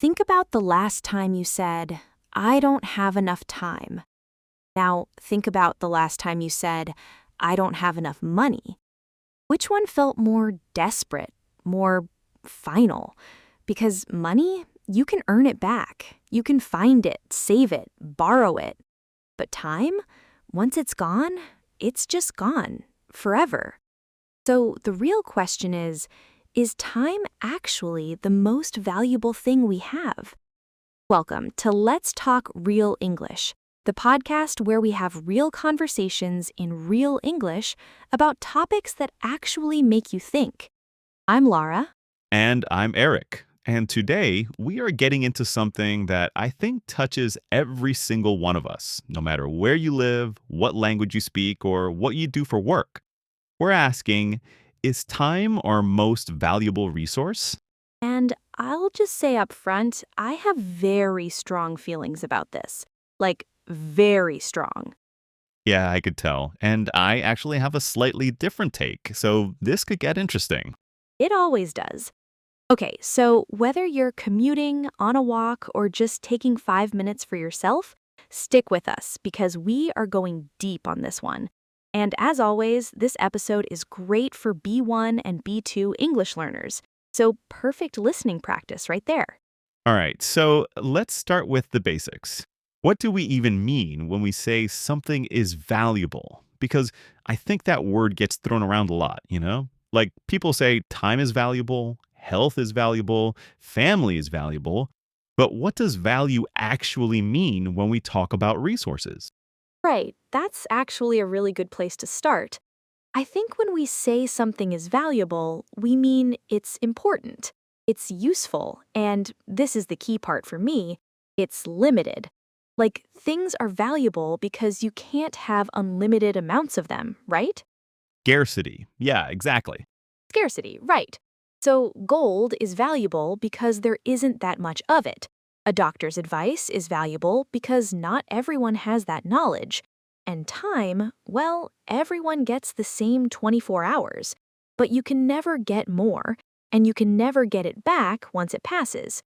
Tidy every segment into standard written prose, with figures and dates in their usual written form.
Think about the last time you said, I don't have enough time. Now, think about the last time you said, I don't have enough money. Which one felt more desperate, more final? Because money, you can earn it back. You can find it, save it, borrow it. But time, once it's gone, it's just gone, forever. So the real question is time actually the most valuable thing we have? Welcome to Let's Talk Real English, the podcast where we have real conversations in real English about topics that actually make you think. I'm Lara. And I'm Eric. And today we are getting into something that I think touches every single one of us, no matter where you live, what language you speak, or what you do for work. We're asking, is time our most valuable resource? And I'll just say up front, I have very strong feelings about this. Like, very strong. Yeah, I could tell. And I actually have a slightly different take, so this could get interesting. It always does. Okay, so whether you're commuting, on a walk, or just taking 5 minutes for yourself, stick with us because we are going deep on this one. And as always, this episode is great for B1 and B2 English learners. So perfect listening practice right there. All right, so let's start with the basics. What do we even mean when we say something is valuable? Because I think that word gets thrown around a lot, you know? Like people say time is valuable, health is valuable, family is valuable. But what does value actually mean when we talk about resources? Right, that's actually a really good place to start. I think when we say something is valuable, we mean it's important, it's useful, and this is the key part for me, it's limited. Like, things are valuable because you can't have unlimited amounts of them, right? Scarcity. Yeah, exactly. Scarcity, right. So, gold is valuable because there isn't that much of it. A doctor's advice is valuable because not everyone has that knowledge. And time, well, everyone gets the same 24 hours. But you can never get more, and you can never get it back once it passes.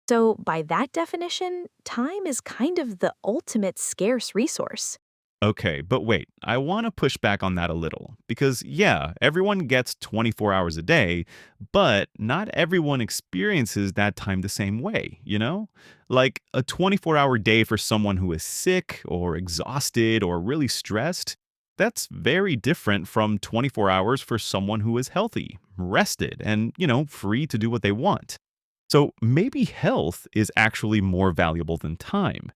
So, by that definition, time is kind of the ultimate scarce resource. Okay, but wait, I want to push back on that a little. Because, yeah, everyone gets 24 hours a day, but not everyone experiences that time the same way, you know? Like a 24-hour day for someone who is sick or exhausted or really stressed, that's very different from 24 hours for someone who is healthy, rested, and, free to do what they want. So maybe health is actually more valuable than time.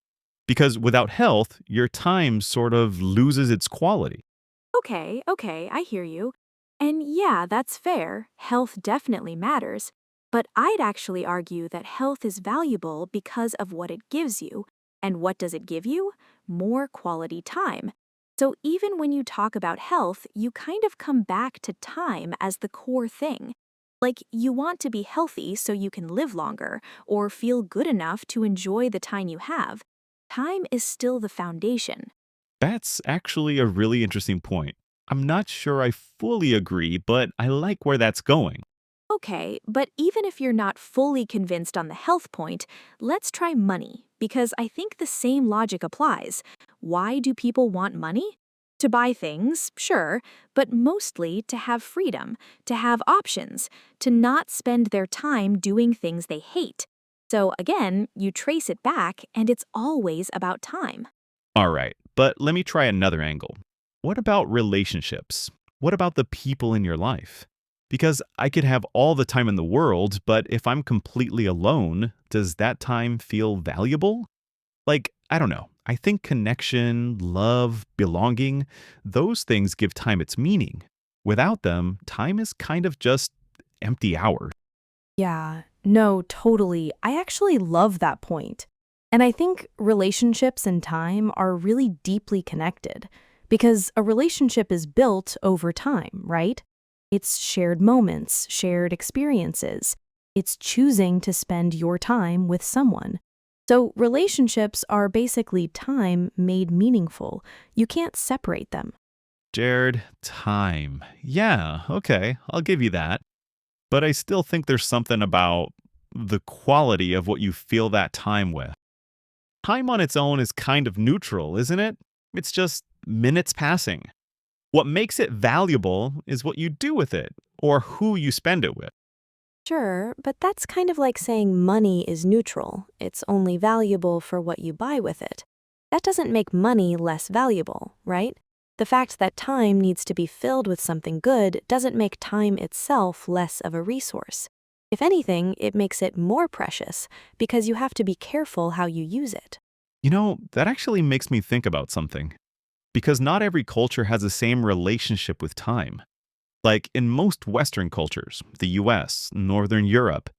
Because without health, your time sort of loses its quality. Okay, I hear you. And yeah, that's fair. Health definitely matters. But I'd actually argue that health is valuable because of what it gives you. And what does it give you? More quality time. So even when you talk about health, you kind of come back to time as the core thing. Like you want to be healthy so you can live longer or feel good enough to enjoy the time you have. Time is still the foundation. That's actually a really interesting point. I'm not sure I fully agree, but I like where that's going. Okay, but even if you're not fully convinced on the health point, let's try money, because I think the same logic applies. Why do people want money? To buy things, sure, but mostly to have freedom, to have options, to not spend their time doing things they hate. So again, you trace it back, and it's always about time. All right, but let me try another angle. What about relationships? What about the people in your life? Because I could have all the time in the world, but if I'm completely alone, does that time feel valuable? Like, I don't know. I think connection, love, belonging, those things give time its meaning. Without them, time is kind of just empty hours. Yeah, no, totally. I actually love that point. And I think relationships and time are really deeply connected because a relationship is built over time, right? It's shared moments, shared experiences. It's choosing to spend your time with someone. So relationships are basically time made meaningful. You can't separate them. Jared, time. Yeah, okay, I'll give you that. But I still think there's something about the quality of what you fill that time with. Time on its own is kind of neutral, isn't it? It's just minutes passing. What makes it valuable is what you do with it, or who you spend it with. Sure, but that's kind of like saying money is neutral. It's only valuable for what you buy with it. That doesn't make money less valuable, right? The fact that time needs to be filled with something good doesn't make time itself less of a resource. If anything, it makes it more precious because you have to be careful how you use it. That actually makes me think about something. Because not every culture has the same relationship with time. Like in most Western cultures, the US, Northern Europe,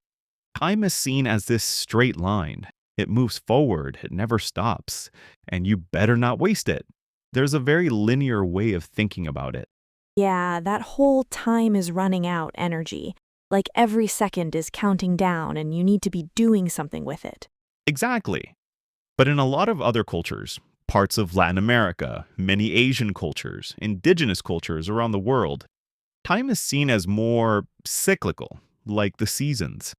time is seen as this straight line. It moves forward, it never stops, and you better not waste it. There's a very linear way of thinking about it. Yeah, that whole time is running out energy. Like every second is counting down and you need to be doing something with it. Exactly. But in a lot of other cultures, parts of Latin America, many Asian cultures, indigenous cultures around the world, time is seen as more cyclical, like the seasons.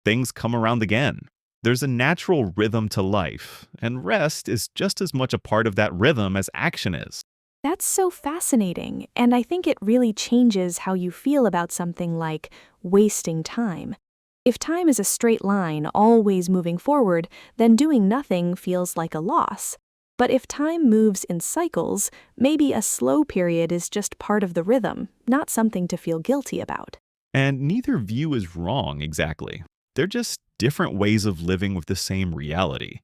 Things come around again. There's a natural rhythm to life, and rest is just as much a part of that rhythm as action is. That's so fascinating, and I think it really changes how you feel about something like wasting time. If time is a straight line, always moving forward, then doing nothing feels like a loss. But if time moves in cycles, maybe a slow period is just part of the rhythm, not something to feel guilty about. And neither view is wrong exactly. They're just different ways of living with the same reality.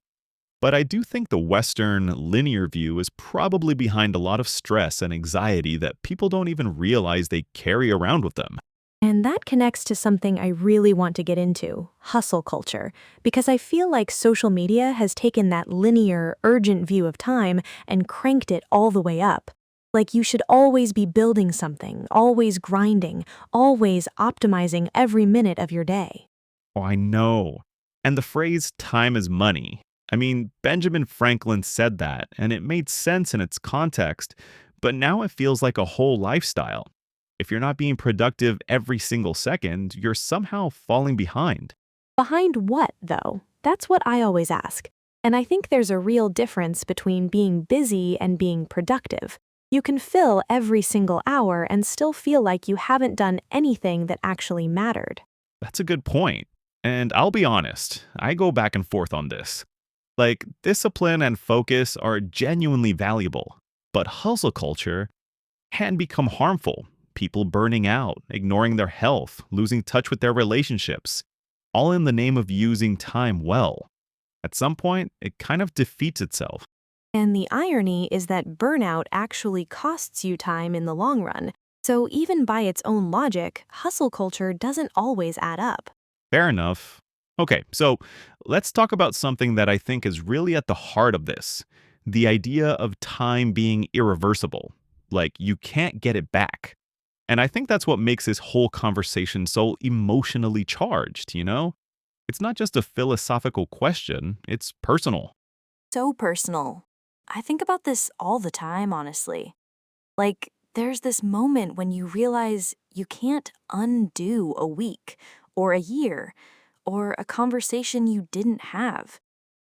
But I do think the Western linear view is probably behind a lot of stress and anxiety that people don't even realize they carry around with them. And that connects to something I really want to get into, hustle culture, because I feel like social media has taken that linear, urgent view of time and cranked it all the way up. Like you should always be building something, always grinding, always optimizing every minute of your day. Oh, I know. And the phrase time is money. I mean, Benjamin Franklin said that, and it made sense in its context, but now it feels like a whole lifestyle. If you're not being productive every single second, you're somehow falling behind. Behind what, though? That's what I always ask. And I think there's a real difference between being busy and being productive. You can fill every single hour and still feel like you haven't done anything that actually mattered. That's a good point. And I'll be honest, I go back and forth on this. Like, discipline and focus are genuinely valuable, but hustle culture can become harmful. People burning out, ignoring their health, losing touch with their relationships, all in the name of using time well. At some point, it kind of defeats itself. And the irony is that burnout actually costs you time in the long run. So even by its own logic, hustle culture doesn't always add up. Fair enough. Okay, so let's talk about something that I think is really at the heart of this, the idea of time being irreversible. Like, you can't get it back. And I think that's what makes this whole conversation so emotionally charged. It's not just a philosophical question, it's personal. So personal. I think about this all the time, honestly. Like, there's this moment when you realize you can't undo a week, or a year, or a conversation you didn't have.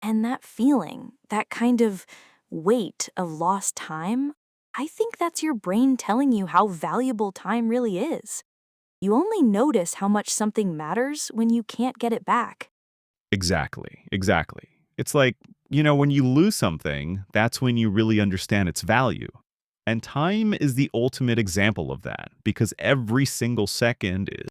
And that feeling, that kind of weight of lost time, I think that's your brain telling you how valuable time really is. You only notice how much something matters when you can't get it back. Exactly, exactly. It's like, when you lose something, that's when you really understand its value. And time is the ultimate example of that, because every single second is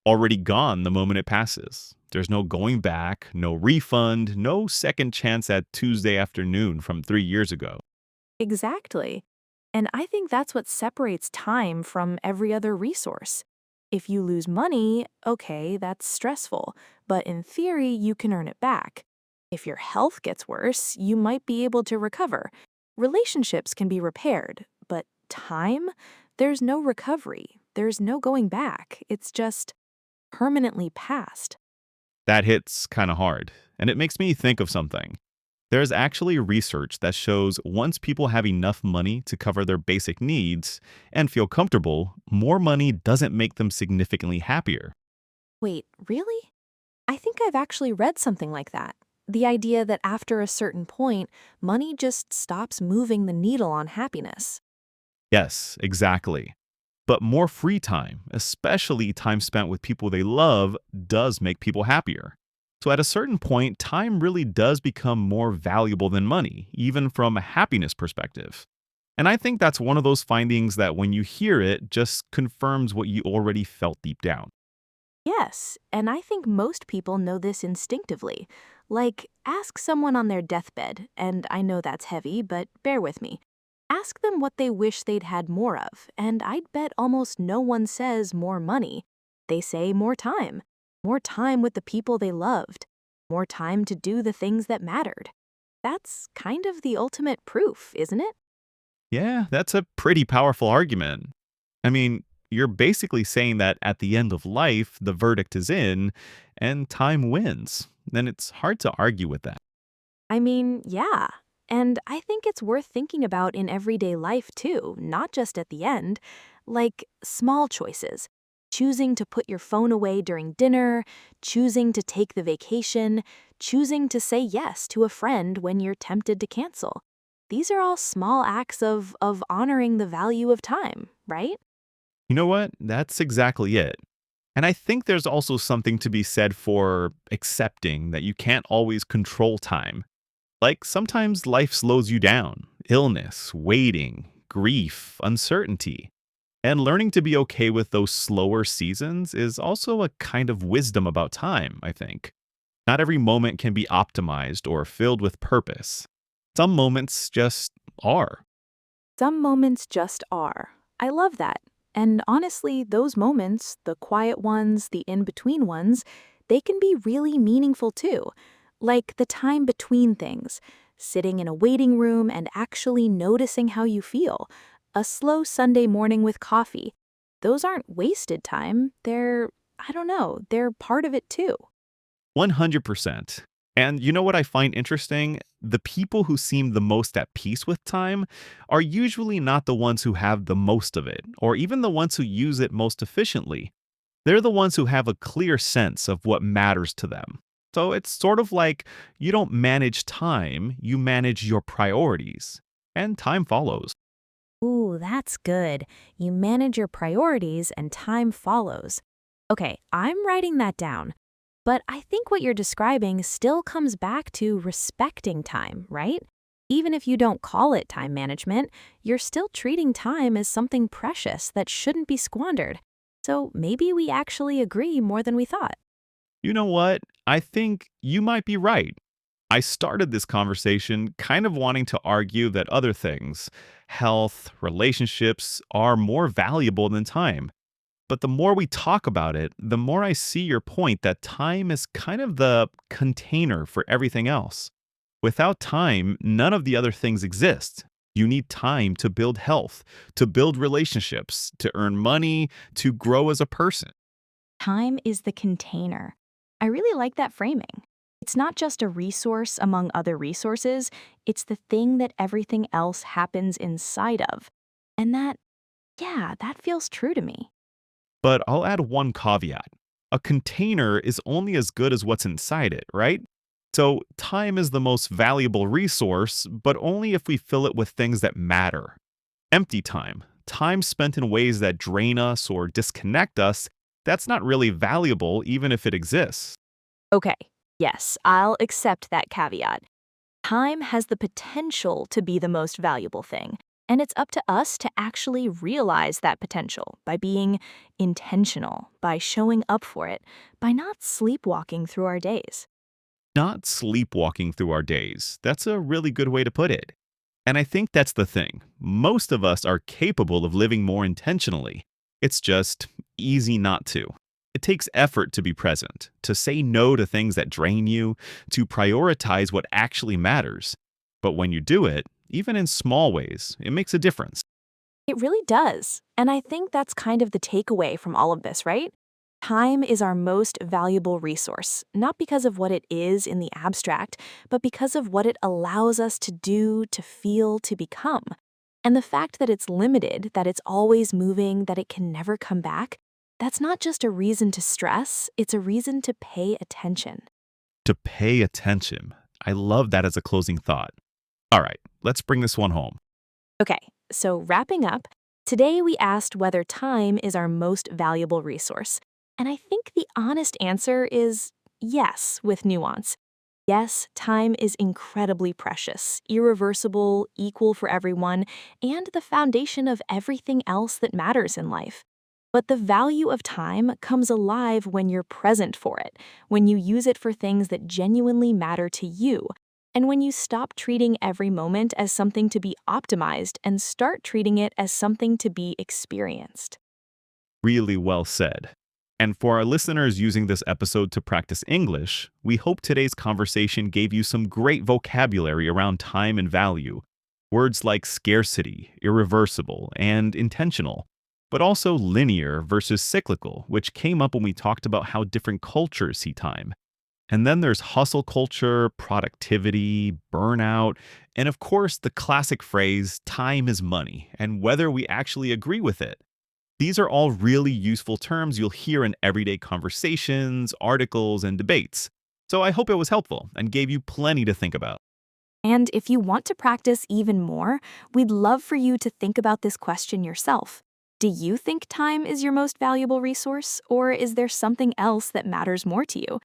already gone the moment it passes. There's no going back, no refund, no second chance at Tuesday afternoon from 3 years ago. Exactly. And I think that's what separates time from every other resource. If you lose money, okay, that's stressful, but in theory, you can earn it back. If your health gets worse, you might be able to recover. Relationships can be repaired, but time? There's no recovery. There's no going back. It's just permanently past. That hits kind of hard, and it makes me think of something. There's actually research that shows once people have enough money to cover their basic needs and feel comfortable, more money doesn't make them significantly happier. Wait, really? I think I've actually read something like that. The idea that after a certain point, money just stops moving the needle on happiness. Yes, exactly. But more free time, especially time spent with people they love, does make people happier. So at a certain point, time really does become more valuable than money, even from a happiness perspective. And I think that's one of those findings that when you hear it, just confirms what you already felt deep down. Yes, and I think most people know this instinctively. Like, ask someone on their deathbed, and I know that's heavy, but bear with me. Ask them what they wish they'd had more of, and I'd bet almost no one says more money. They say more time with the people they loved, more time to do the things that mattered. That's kind of the ultimate proof, isn't it? Yeah, that's a pretty powerful argument. I mean, you're basically saying that at the end of life, the verdict is in and time wins. Then it's hard to argue with that. I mean, yeah. And I think it's worth thinking about in everyday life too, not just at the end. Like small choices. Choosing to put your phone away during dinner, choosing to take the vacation, choosing to say yes to a friend when you're tempted to cancel. These are all small acts of honoring the value of time, right? You know what? That's exactly it. And I think there's also something to be said for accepting that you can't always control time. Like sometimes life slows you down illness, waiting, grief, uncertainty. And learning to be okay with those slower seasons is also a kind of wisdom about time, I think. Not every moment can be optimized or filled with purpose. Some moments just are. Some moments just are. I love that. And honestly, those moments, the quiet ones, the in between ones, they can be really meaningful too. Like the time between things, sitting in a waiting room and actually noticing how you feel, a slow Sunday morning with coffee. Those aren't wasted time. I don't know, they're part of it too. 100%. And you know what I find interesting? The people who seem the most at peace with time are usually not the ones who have the most of it, or even the ones who use it most efficiently. They're the ones who have a clear sense of what matters to them. So it's sort of like you don't manage time, you manage your priorities. And time follows. Ooh, that's good. You manage your priorities and time follows. Okay, I'm writing that down. But I think what you're describing still comes back to respecting time, right? Even if you don't call it time management, you're still treating time as something precious that shouldn't be squandered. So maybe we actually agree more than we thought. You know what? I think you might be right. I started this conversation kind of wanting to argue that other things, health, relationships, are more valuable than time. But the more we talk about it, the more I see your point that time is kind of the container for everything else. Without time, none of the other things exist. You need time to build health, to build relationships, to earn money, to grow as a person. Time is the container. I really like that framing. It's not just a resource among other resources, it's the thing that everything else happens inside of. And yeah, that feels true to me. But I'll add one caveat. A container is only as good as what's inside it, right? So time is the most valuable resource, but only if we fill it with things that matter. Empty time spent in ways that drain us or disconnect us, that's not really valuable even if it exists. Okay, yes, I'll accept that caveat. Time has the potential to be the most valuable thing, and it's up to us to actually realize that potential by being intentional, by showing up for it, by not sleepwalking through our days. Not sleepwalking through our days. That's a really good way to put it. And I think that's the thing. Most of us are capable of living more intentionally. It's just easy not to. It takes effort to be present, to say no to things that drain you, to prioritize what actually matters. But when you do it, even in small ways, it makes a difference. It really does. And I think that's kind of the takeaway from all of this, right? Time is our most valuable resource, not because of what it is in the abstract, but because of what it allows us to do, to feel, to become. And the fact that it's limited, that it's always moving, that it can never come back, that's not just a reason to stress, it's a reason to pay attention. To pay attention. I love that as a closing thought. All right, let's bring this one home. Okay, so wrapping up, today we asked whether time is our most valuable resource. And I think the honest answer is yes, with nuance. Yes, time is incredibly precious, irreversible, equal for everyone, and the foundation of everything else that matters in life. But the value of time comes alive when you're present for it, when you use it for things that genuinely matter to you, and when you stop treating every moment as something to be optimized and start treating it as something to be experienced. Really well said. And for our listeners using this episode to practice English, we hope today's conversation gave you some great vocabulary around time and value. Words like scarcity, irreversible, and intentional, but also linear versus cyclical, which came up when we talked about how different cultures see time. And then there's hustle culture, productivity, burnout, and of course the classic phrase, time is money, and whether we actually agree with it. These are all really useful terms you'll hear in everyday conversations, articles, and debates. So I hope it was helpful and gave you plenty to think about. And if you want to practice even more, we'd love for you to think about this question yourself. Do you think time is your most valuable resource, or is there something else that matters more to you?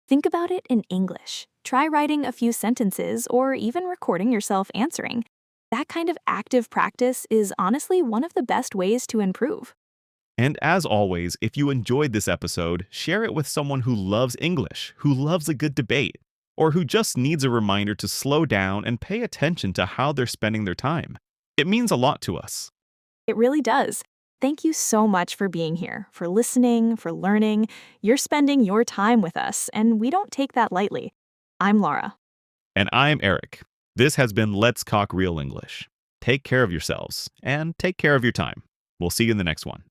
Think about it in English. Try writing a few sentences or even recording yourself answering. That kind of active practice is honestly one of the best ways to improve. And as always, if you enjoyed this episode, share it with someone who loves English, who loves a good debate, or who just needs a reminder to slow down and pay attention to how they're spending their time. It means a lot to us. It really does. Thank you so much for being here, for listening, for learning. You're spending your time with us, and we don't take that lightly. I'm Lara. And I'm Eric. This has been Let's Talk Real English. Take care of yourselves and take care of your time. We'll see you in the next one.